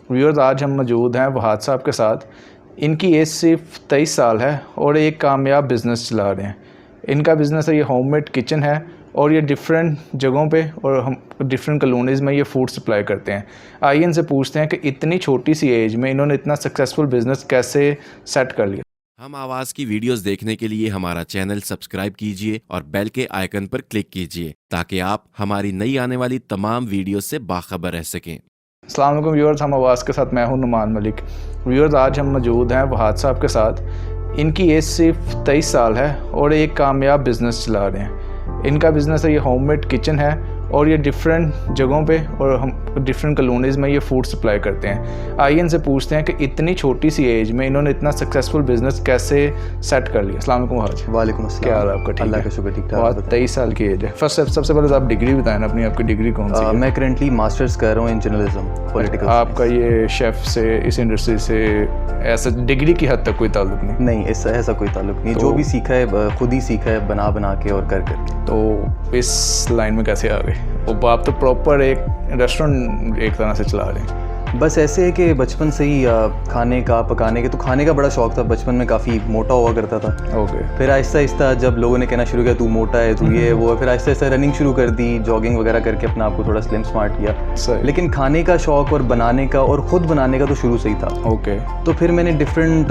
Viewers, आज हम मौजूद हैं वहाद साहब के साथ। इनकी एज सिर्फ 23 साल है और एक कामयाब बिज़नेस चला रहे हैं। इनका बिज़नेस है, ये होममेड किचन है और ये डिफरेंट जगहों पे और हम डिफरेंट कॉलोनीज़ में ये फूड सप्लाई करते हैं। आइए इनसे पूछते हैं कि इतनी छोटी सी एज में इन्होंने इतना सक्सेसफुल बिज़नेस कैसे सेट कर लिया। हम आवाज़ की वीडियोस देखने के लिए हमारा चैनल सब्सक्राइब कीजिए और बेल के आइकन पर क्लिक कीजिए ताकि आप हमारी नई आने वाली तमाम वीडियोस से बाखबर रह सकें। अस्सलाम वालेकुम व्यूअर्स, हम आवाज़ के साथ मैं हूं नुमान मलिक। व्यूअर्स, आज हम मौजूद हैं वहाद साहब के साथ। इनकी एज सिर्फ 23 साल है और एक कामयाब बिज़नेस चला रहे हैं। इनका बिज़नेस है, ये होममेड किचन है और ये डिफरेंट जगहों पे और हम डिफरेंट कॉलोनीज़ में ये फूड सप्लाई करते हैं। आइए इनसे पूछते हैं कि इतनी छोटी सी एज में इन्होंने इतना सक्सेसफुल बिज़नेस कैसे सेट कर लिया। अस्सलाम वालेकुम वहाद। वालेकुम अस्सलाम। क्या हाल है आपका? ठीक अल्लाह है, का शुक्र, ठीक ठाक। बहुत 23 साल की एज है। सबसे पहले तो आप डिग्री बताएं अपनी, आपकी डिग्री कौन सी है? मैं करेंटली मास्टर्स कर रहा हूँ इन जर्नलिज्म पॉलिटिकल। आपका ये शेफ़ से, इस इंडस्ट्री से ऐसा डिग्री की हद तक कोई ताल्लुक नहीं? नहीं, ऐसा कोई ताल्लुक नहीं। जो भी सीखा है खुद ही सीखा है, बना के और कर करके। तो इस लाइन में कैसे आ गए? वो आप तो प्रॉपर एक रेस्टोरेंट एक तरह से चला रहे हैं। बस ऐसे है कि बचपन से ही खाने का पकाने के तो खाने का बड़ा शौक था। बचपन में काफ़ी मोटा हुआ करता था। ओके। फिर आहिस्ता आहिस्ता जब लोगों ने कहना शुरू किया तू मोटा है, तू ये है, वो है, फिर आहिस्ता आहिस्ता रनिंग शुरू कर दी, जॉगिंग वगैरह करके अपना आपको थोड़ा स्लिम स्मार्ट किया। सही। लेकिन खाने का शौक और बनाने का और ख़ुद बनाने का तो शुरू से ही था। ओके। तो फिर मैंने डिफरेंट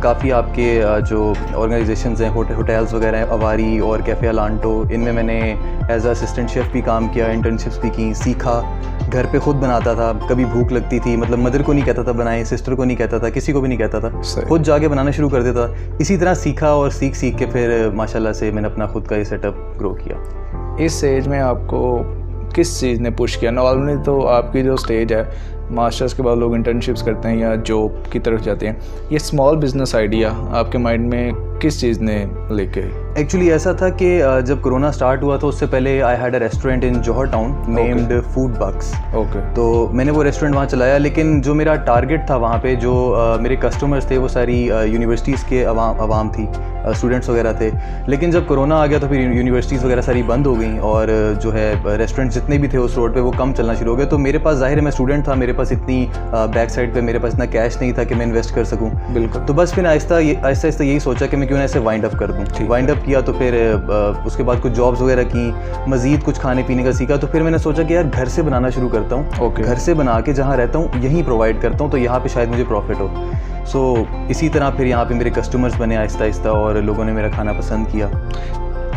काफ़ी आपके जो ऑर्गेनाइजेशंस हैं, होटल्स वगैरह हैं, अवारी और कैफ़े अलांटो, इनमें मैंने एज असिस्टेंट शेफ़ भी काम किया, इंटर्नशिप्स भी की, सीखा। घर पे खुद बनाता था। कभी भूख लगती थी, मतलब मदर को नहीं कहता था बनाएं, सिस्टर को नहीं कहता था, किसी को भी नहीं कहता था, खुद जाके बनाना शुरू कर देता। इसी तरह सीखा और सीख के फिर माशाल्लाह से मैंने अपना खुद का ये सेटअप ग्रो किया। इस एज में आपको किस चीज़ ने पुश किया? नॉर्मली तो आपकी जो स्टेज है, मास्टर्स के बाद लोग इंटर्नशिप्स करते हैं या जॉब की तरफ जाते हैं। ये स्मॉल बिजनेस आइडिया आपके माइंड में किस चीज़ ने लेके? एक्चुअली ऐसा था कि जब कोरोना स्टार्ट हुआ तो उससे पहले I had a restaurant in Johar Town named Food Bucks. Okay. तो मैंने वो रेस्टोरेंट वहाँ चलाया, लेकिन जो मेरा टारगेट था वहाँ पे, जो मेरे कस्टमर्स थे वो सारी यूनिवर्सिटीज़ के अवाम थी, स्टूडेंट्स वगैरह थे। लेकिन जब कोरोना आ गया तो फिर यूनिवर्सिटीज़ वगैरह सारी बंद हो गई और जो है रेस्टोरेंट जितने भी थे उस रोड पे वो कम चलना शुरू हो गए। तो मेरे पास, जाहिर है मैं स्टूडेंट था, मेरे पास इतनी बैक साइड पे मेरे पास इतना कैश नहीं था कि मैं इन्वेस्ट कर सकूँ। बिल्कुल। तो बस फिर आहिस्ता आहिस्ता यही सोचा कि मैं क्यों ना ऐसे वाइंड अप कर दूँ। वाइंड अप किया तो फिर उसके बाद कुछ जॉब्स वगैरह की, मज़ीद कुछ खाने पीने का सीखा। तो फिर मैंने सोचा कि यार घर से बनाना शुरू करता हूँ। घर से बना के जहाँ रहता हूँ यहीं प्रोवाइड करता हूँ, तो यहाँ पे शायद मुझे प्रॉफिट हो। सो इसी तरह फिर यहाँ पे मेरे कस्टमर्स बने आहिस्ता आहिस्ता और लोगों ने मेरा खाना पसंद किया।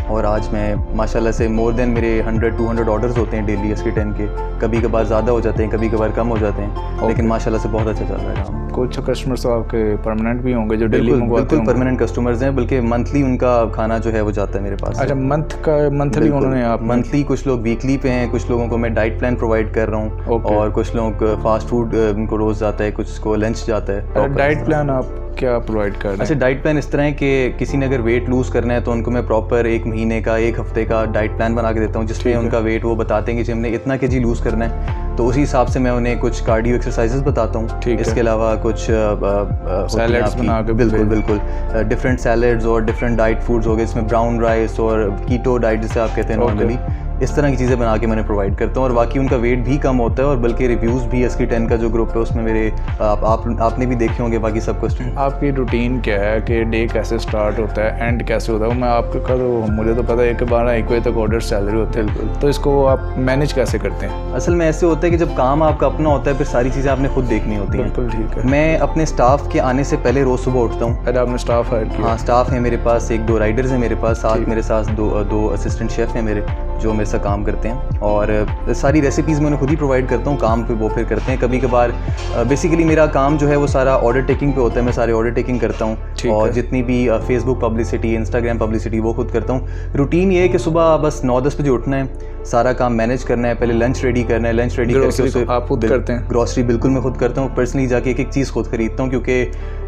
और आज मैं माशाल्लाह से मोर देन मेरे 100-200 ऑर्डर्स होते हैं डेली इसके 10 के। कभी कभार ज़्यादा हो जाते हैं, कभी कभार कम हो जाते हैं, लेकिन माशाल्लाह से बहुत अच्छा चल रहा है काम। कुछ कस्टमर्स तो आपके परमानेंट भी होंगे जो डेली मंगवाते हैं? बिल्कुल परमानेंट कस्टमर्स हैं, बल्कि मंथली उनका खाना जो है वो जाता है मेरे पास। अच्छा, मंथली उन्होंने आप? मंथली, कुछ लोग वीकली पे हैं, कुछ लोगों को मैं डाइट प्लान प्रोवाइड कर रहा हूँ और कुछ लोग फास्ट फूड उनको रोज़ जाता है, कुछ को लंच जाता है। डाइट प्लान आप क्या प्रोवाइड कर रहे हैं? अच्छा, डाइट प्लान इस तरह है कि किसी ने अगर वेट लूज़ करना है तो उनको मैं प्रॉपर 1 महीने का, 1 हफ्ते का डाइट प्लान बना के देता हूँ, जिसमें उनका वेट वो बताते हैं कि हमने इतना केजी लूज़ करना है, तो उसी हिसाब से मैं उन्हें कुछ कार्डियो एक्सरसाइजेस बताता हूँ। इसके अलावा कुछ सैलड्स बना के? बिल्कुल डिफरेंट सैलड्स और डिफरेंट डाइट फूड्स हो गए, इसमें ब्राउन राइस और कीटो डाइट जिसे आप कहते हैं नॉर्मली, इस तरह की चीज़ें बना के मैंने प्रोवाइड करता हूँ। और बाकी उनका वेट भी कम होता है और बल्कि रिव्यूज़ भी इसकी 10 का जो ग्रुप है उसमें मेरे आपने भी देखे होंगे, बाकी सब कुछ। आपकी रूटीन क्या है कि डे कैसे स्टार्ट होता है, एंड कैसे होता है? वो मैं आपका तो मुझे तो पता है कि 12-1 बजे तक ऑर्डर सैलरी होते हैं, तो इसको आप मैनेज कैसे करते हैं? असल में ऐसे होता है कि जब काम आपका अपना होता है फिर सारी चीज़ें आपने खुद देखनी होती हैं। बिल्कुल ठीक है। मैं अपने स्टाफ के आने से पहले रोज़ सुबह उठता हूँ। अरे आपने स्टाफ हायर किया? हाँ, स्टाफ है मेरे पास, 1-2 राइडर्स हैं मेरे पास, साथ मेरे साथ दो असिस्टेंट शेफ़ हैं मेरे जो मेरे साथ काम करते हैं। और सारी रेसिपीज़ मैं उन्हें खुद ही प्रोवाइड करता हूँ, काम पे वो फिर करते हैं। कभी कभार बेसिकली मेरा काम जो है वो सारा ऑर्डर टेकिंग पे होता है, मैं सारे ऑर्डर टेकिंग करता हूँ और जितनी भी फेसबुक पब्लिसिटी, इंस्टाग्राम पब्लिसिटी वो खुद करता हूँ। रूटीन ये है कि सुबह बस 9-10 बजे उठना है, सारा काम मैनेज करना है, पहले लंच रेडी करना है, लंच रेडी करके आप खुद करते हैं? ग्रॉसरी बिल्कुल मैं खुद करता हूँ, पर्सनली जाके एक चीज़ खुद खरीदता हूँ, क्योंकि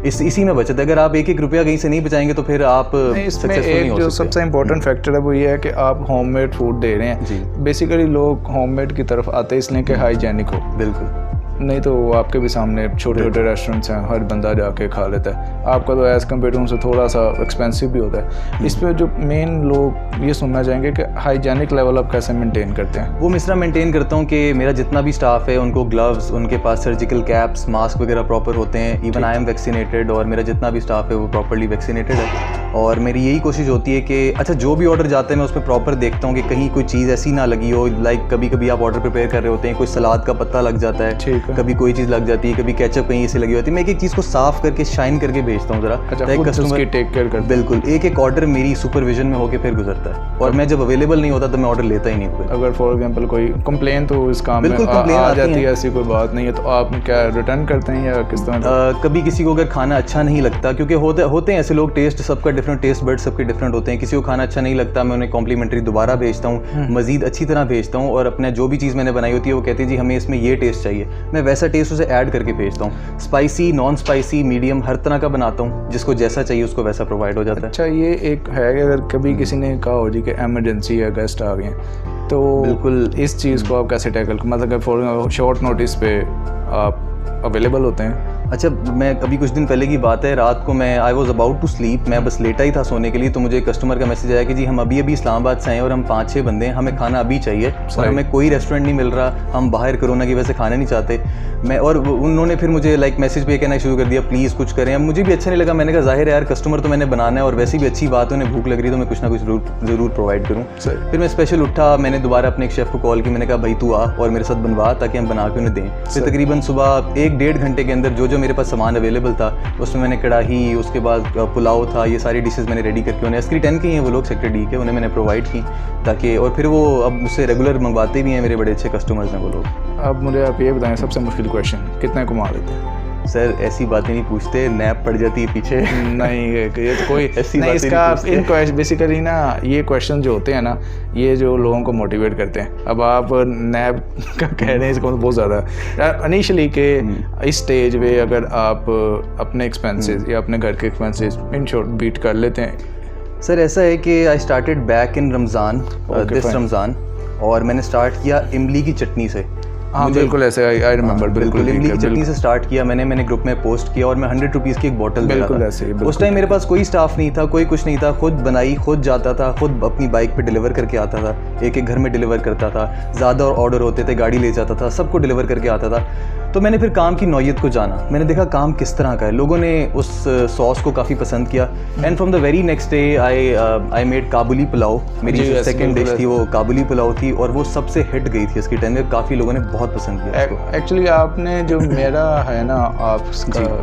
इसी में बचत है। अगर आप 1-1 रुपया कहीं से नहीं बचाएंगे तो फिर आप इसमें एक जो सबसे इम्पोर्टेंट फैक्टर है वो ये है कि आप होममेड फूड दे रहे हैं। बेसिकली लोग होममेड की तरफ आते हैं इसलिए कि हाइजेनिक हो। बिल्कुल। नहीं तो वो आपके भी सामने छोटे छोटे रेस्टोरेंट्स हैं, हर बंदा जाके खा लेता है। आपका तो एज़ कम्पेयर टू उनसे थोड़ा सा एक्सपेंसिव भी होता है। इस पर जो मेन लोग ये सुनना चाहेंगे कि हाइजीनिक लेवल आप कैसे मेंटेन करते हैं? वो मैं इस तरह मेंटेन करता हूँ कि मेरा जितना भी स्टाफ है उनको ग्लव्स, उनके पास सर्जिकल कैप्स, मास्क वगैरह प्रॉपर होते हैं। इवन आई एम वैक्सीनेटेड और मेरा जितना भी स्टाफ है वो प्रॉपरली वैक्सीनेटेड है। और मेरी यही कोशिश होती है कि अच्छा जो भी ऑर्डर जाता है मैं उस पर प्रॉपर देखता हूँ कि कहीं कोई चीज़ ऐसी ना लगी हो। लाइक कभी कभी आप ऑर्डर प्रिपेयर कर रहे होते हैं, कोई सलाद का पत्ता लग जाता है, कभी कोई चीज़ लग जाती है, कभी केचप कहीं ऐसी लगी होती है। मैं एक एक चीज़ को साफ करके शाइन करके भेजता हूँ ज़रा, कस्टमर टेक केयर करते हैं। बिल्कुल, एक एक ऑर्डर मेरी सुपरविजन में होकर फिर गुजरता है और मैं जब अवेलेबल नहीं होता तो मैं ऑर्डर लेता ही नहीं हूँ। अगर फॉर एग्जांपल कोई कंप्लेन तो इस काम में आ जाती है, ऐसी कोई बात नहीं है तो आप क्या रिटर्न करते हैं या किस तरह? कभी किसी को अगर खाना अच्छा नहीं लगता, क्योंकि होते हैं ऐसे लोग, टेस्ट सबका डिफरेंट, टेस्ट बर्ड सबके डिफरेंट होते हैं। किसी को खाना अच्छा नहीं लगता, मैं उन्हें कॉम्प्लीमेंट्री दोबारा भेजता हूँ, मजीद अच्छी तरह भेजता हूँ। और अपने जो भी चीज़ मैंने बनाई होती है वो कहते हैं जी हमें इसमें ये टेस्ट चाहिए, मैं वैसा टेस्ट उसे ऐड करके भेजता हूँ। स्पाइसी, नॉन स्पाइसी, मीडियम, हर तरह का बनाता हूँ, जिसको जैसा चाहिए उसको वैसा प्रोवाइड हो जाता है। अच्छा, ये एक है कि अगर कभी किसी ने कहा हो जी कि एमरजेंसी है, गेस्ट आ गए, तो बिल्कुल इस चीज़ को आप कैसे टैकल, मतलब फॉर शॉर्ट नोटिस पे आप अवेलेबल होते हैं? अच्छा, मैं अभी कुछ दिन पहले की बात है, रात को मैं I was about to sleep, मैं बस लेटा ही था सोने के लिए, तो मुझे एक कस्टमर का मैसेज आया कि जी हम अभी इस्लामाबाद से आए हैं और हम 5-6 बंदे हैं, हमें खाना अभी चाहिए और हमें कोई रेस्टोरेंट नहीं मिल रहा, हम बाहर कोरोना की वजह से खाने नहीं चाहते। और उन्होंने फिर मुझे लाइक मैसेज पे कहना शुरू कर दिया प्लीज़ कुछ करें। अब मुझे भी अच्छा नहीं लगा, मैंने कहा जाहिर है यार कस्टमर तो मैंने बनाना है और वैसे भी अच्छी बात है, उन्हें भूख लग रही है तो मैं कुछ ना कुछ ज़रूर प्रोवाइड करूँ। फिर मैं स्पेशल उठा, मैंने दोबारा अपने एक शेफ़ को कॉल की, मैंने कहा भाई तू आ और मेरे साथ बनवा ताकि हम बना के उन्हें दें। फिर तकरीबन सुबह 1-1.5 घंटे के अंदर जो मेरे पास सामान अवेलेबल था उसमें मैंने कढ़ाई, उसके बाद पुलाव था, ये सारी डिशेस मैंने रेडी करके उन्हें, SK 10 के ही हैं वो लोग, सेक्टर D के, उन्हें मैंने प्रोवाइड की ताकि, और फिर वो अब मुझसे रेगुलर मंगवाते भी हैं, मेरे बड़े अच्छे कस्टमर्स हैं वो लोग। अब मुझे आप ये बताएं सबसे मुश्किल क्वेश्चन, कितने कमा लेते हैं? सर ऐसी बातें नहीं पूछते, नैप पड़ जाती है पीछे। नहीं ये तो कोई ऐसी नहीं, बातें इसका बेसिकली ना ये क्वेश्चन जो होते हैं ना, ये जो लोगों को मोटिवेट करते हैं। अब आप नैब का कह रहे हैं, इसको बहुत ज़्यादा इनिशियली के इस स्टेज पे अगर आप अपने एक्सपेंसेस या अपने घर के एक्सपेंसेस इन शॉर्ट बीट कर लेते हैं? सर ऐसा है कि I started back in Ramzan, this Ramzan, और मैंने स्टार्ट किया इमली की चटनी से। हाँ बिल्कुल ऐसे, आई रिमेंबर, बिल्कुल इमली की चटनी से स्टार्ट किया मैंने ग्रुप में पोस्ट किया और मैं 100 रुपीज़ की एक बोतल दे रहा था। ऐसे उस टाइम मेरे पास कोई स्टाफ नहीं था, कोई कुछ नहीं था, खुद बनाई, खुद जाता था, खुद अपनी बाइक पे डिलीवर करके आता था, एक घर में डिलीवर करता था, ज़्यादा ऑर्डर होते थे गाड़ी ले जाता था, सबको डिलीवर करके आता था। तो मैंने फिर काम की नौयत को जाना, मैंने देखा काम किस तरह का है, लोगों ने उस सॉस को काफ़ी पसंद किया। And from the very next day I made Kabuli pulao, मेरी जो सेकंड डिश थी वो काबुली पुलाव थी और वो सबसे हिट गई थी SK 10 में, काफ़ी लोगों ने बहुत पसंद किया। एक्चुअली आपने जो मेरा है ना,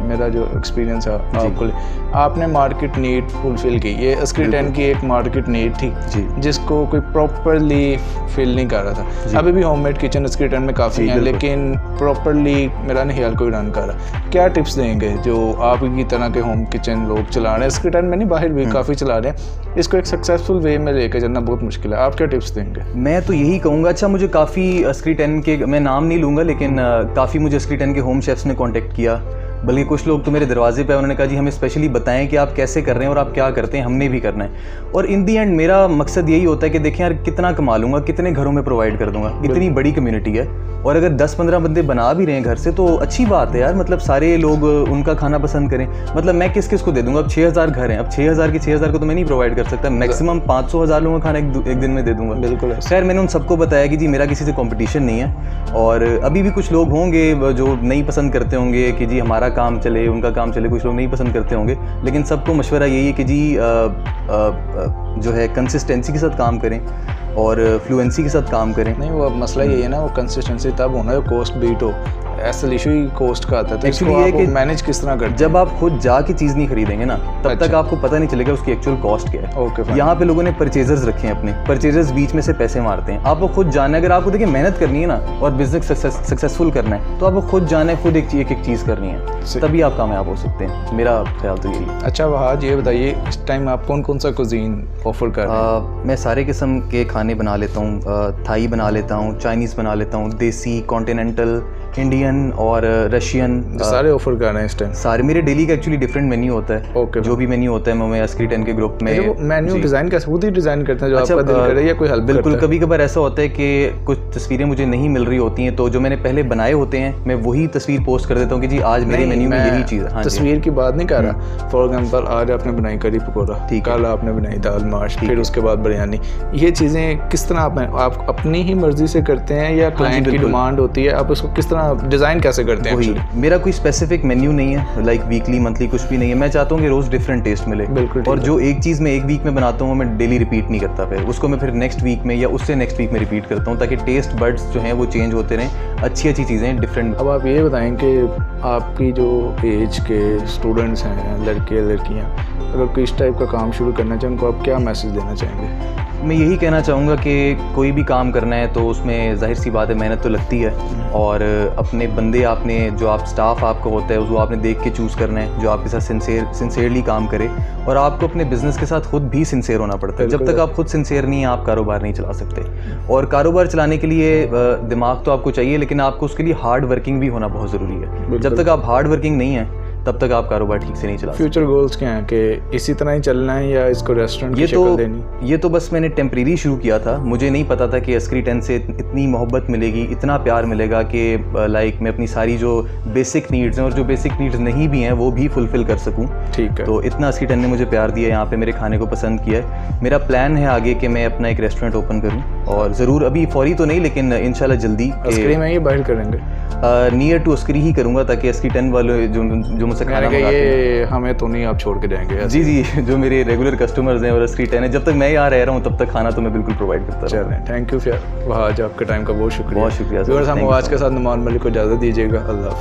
मेरा जो एक्सपीरियंस है आपको, आपने मार्केट नीड फुलफिल की। ये SK 10 की एक मार्केट नीड थी जिसको कोई प्रॉपरली फिल नहीं कर रहा था। अभी भी होममेड किचन SK 10 में काफ़ी हैं, लेकिन प्रॉपरली मेरा नहीं ख्याल कोई रन कर रहा। क्या टिप्स देंगे जो आपकी तरह के होम किचन लोग चला रहे हैं, SK 10 में नहीं बाहर भी काफ़ी चला रहे हैं, इसको एक सक्सेसफुल वे में लेकर जाना बहुत मुश्किल है, आप क्या टिप्स देंगे? मैं तो यही कहूँगा, अच्छा मुझे काफ़ी SK 10 के, मैं नाम नहीं लूँगा, लेकिन काफ़ी मुझे SK 10 के होम शेफ्स ने कांटेक्ट किया, बल्कि कुछ लोग तो मेरे दरवाजे पे उन्होंने कहा जी हमें स्पेशली बताएं कि आप कैसे कर रहे हैं और आप क्या करते हैं, हमने भी करना है। और इन दी एंड मेरा मकसद यही होता है कि देखें यार कितना कमा लूँगा, कितने घरों में प्रोवाइड कर दूँगा, इतनी बड़ी कम्युनिटी है और अगर 10-15 बंदे बना भी रहे हैं घर से तो अच्छी बात है यार, मतलब सारे लोग उनका खाना पसंद करें। मतलब मैं किस को दे दूँगा, अब 6000 घर हैं, अब 6000 के 6000 को तो मैं नहीं प्रोवाइड कर सकता, मैक्सिमम 500-1000 लोगों का खाना एक दिन में दे दूँगा। बिल्कुल। खैर मैंने उन सबको बताया कि जी मेरा किसी से कॉम्पिटिशन नहीं है और अभी भी कुछ लोग होंगे जो नहीं पसंद करते होंगे कि जी हमारा काम चले, उनका काम चले, कुछ लोग नहीं पसंद करते होंगे, लेकिन सबको मशवरा यही है कि जी जो है कंसिस्टेंसी के साथ काम करें और फ्लुएंसी के साथ काम करें। नहीं वो मसला यही है ना, वो कंसिस्टेंसी तब होना है कॉस्ट बीट हो, असल इशू ही कॉस्ट का आता है। तो एक्चुअली ये कि मैनेज किस तरह करते हैं? जब आप खुद जाके चीज़ नहीं खरीदेंगे ना तब तक आपको पता नहीं चलेगा उसकी एक्चुअल कॉस्ट क्या है। ओके, यहाँ पे लोगों ने परचेजर्स रखे हैं, अपने परचेजर्स बीच में से पैसे मारते हैं। आपको खुद जाना है, अगर आपको देखिए मेहनत करनी है ना और बिजनेस सक्सेसफुल करना है तो आपको खुद जाना है, खुद एक चीज़ करनी है, तभी आप कामयाब हो सकते हैं। मेरा ख्याल तो यही है। अच्छा वहाज ये बताइए, इस टाइम आप कौन सा कुजीन ऑफर कर रहे हैं? मैं सारे किस्म के खाने बना लेता हूँ, थाई बना लेता हूँ, चाइनीज़ बना लेता हूँ, देसी, कॉन्टिनेंटल, इंडियन और रशियन सारे ऑफर कर रहे हैं इस टाइम? सारे मेरे डेली का एक्चुअली डिफरेंट मेन्यू होता है। ओके, जो भी मेन्यू होता है मैं अस्करी 10 के ग्रुप में मेन्यू डिज़ाइन कैसे खुद ही डिज़ाइन करते हैं जो अच्छा, आपका दिल करे या कोई हेल्प? बिल्कुल, कभी कभार ऐसा होता है कि कुछ तस्वीरें मुझे नहीं मिल रही होती हैं, तो जो मैंने पहले बनाए होते हैं मैं वही तस्वीर पोस्ट कर देता हूँ कि जी आज मेरे मेन्यू में यही चीज़ है। हाँ, तस्वीर की बात नहीं कर रहा। फॉर एग्जांपल आज आपने बनाई करी पकौड़ा, कल आपने बनाई दाल माश, फिर उसके बाद बिरयानी। ये चीज़ें किस तरह आप अपनी ही मर्जी से करते हैं या क्लाइंट की डिमांड होती है? आप उसको किस तरह डिज़ाइन कैसे करते हैं? मेरा कोई स्पेसिफिक मेन्यू नहीं है, लाइक वीकली मंथली कुछ भी नहीं है। मैं चाहता हूँ कि रोज़ डिफरेंट टेस्ट मिले। बिल्कुल। और जो एक चीज़ मैं एक वीक में बनाता हूँ मैं डेली रिपीट नहीं करता, फिर उसको मैं फिर नेक्स्ट वीक में या उससे नेक्स्ट वीक में रिपीट करता हूँ, ताकि टेस्ट बड्स जो हैं वो चेंज होते रहें, अच्छी अच्छी चीज़ें डिफरेंट। अब आप ये बताएं कि आपकी जो एज के स्टूडेंट्स हैं, लड़के लड़कियाँ, अगर कोई इस टाइप का काम शुरू करना चाहें उनको आप क्या मैसेज देना चाहेंगे? मैं यही कहना चाहूँगा कि कोई भी काम करना है तो उसमें जाहिर सी बात है मेहनत तो लगती है, और अपने बंदे आपने जो आप स्टाफ आपका होता है उसको आपने देख के चूज़ करना है जो आपके साथ सिंसियरली काम करे, और आपको अपने बिज़नेस के साथ खुद भी सिंसियर होना पड़ता है। जब तक आप खुद सिंसियर नहीं हैं आप कारोबार नहीं चला सकते। और कारोबार चलाने के लिए दिमाग तो आपको चाहिए, लेकिन आपको उसके लिए हार्ड वर्किंग भी होना बहुत ज़रूरी है। जब तक आप हार्ड वर्किंग नहीं है तब तक आप कारोबार ठीक से नहीं चला सकते। फ्यूचर गोल्स क्या हैं कि इसी तरह ही चलना है या इसको रेस्टोरेंट की शक्ल देनी? ये तो बस मैंने टेम्परेरी शुरू किया था। मुझे नहीं पता था कि अस्करी 10 से इतनी मोहब्बत मिलेगी, इतना प्यार मिलेगा कि लाइक मैं अपनी सारी जो बेसिक नीड्स हैं और जो बेसिक नीड्स नहीं भी हैं वो भी फुलफ़िल कर सकूं। ठीक है। तो इतना अस्करी 10 ने मुझे प्यार दिया, यहाँ पे मेरे खाने को पसंद किया है। मेरा प्लान है आगे कि मैं अपना एक रेस्टोरेंट ओपन करूँ, और ज़रूर अभी फौरी तो नहीं लेकिन इंशाल्लाह जल्दी। अस्करी में ही बाहर करेंगे? नियर टू अस्करी ही करूँगा, ताकि अस्करी 10 वाले जो मुझसे खाना मंगाते हैं हमें तो नहीं आप छोड़ के जाएंगे? जी, जो मेरे रेगुलर कस्टमर्स हैं और अस्करी 10 है, जब तक मैं यहाँ रह रहा हूँ तब तक खाना तो मैं बिल्कुल प्रोवाइड करता रहूँगा। चलें, थैंक यू फिर आज आपके टाइम का बहुत शुक्रिया। बहुत शुक्रिया। हम आज के साथ नुमान मलिक को इजाज़त दीजिएगा। अल्लाह।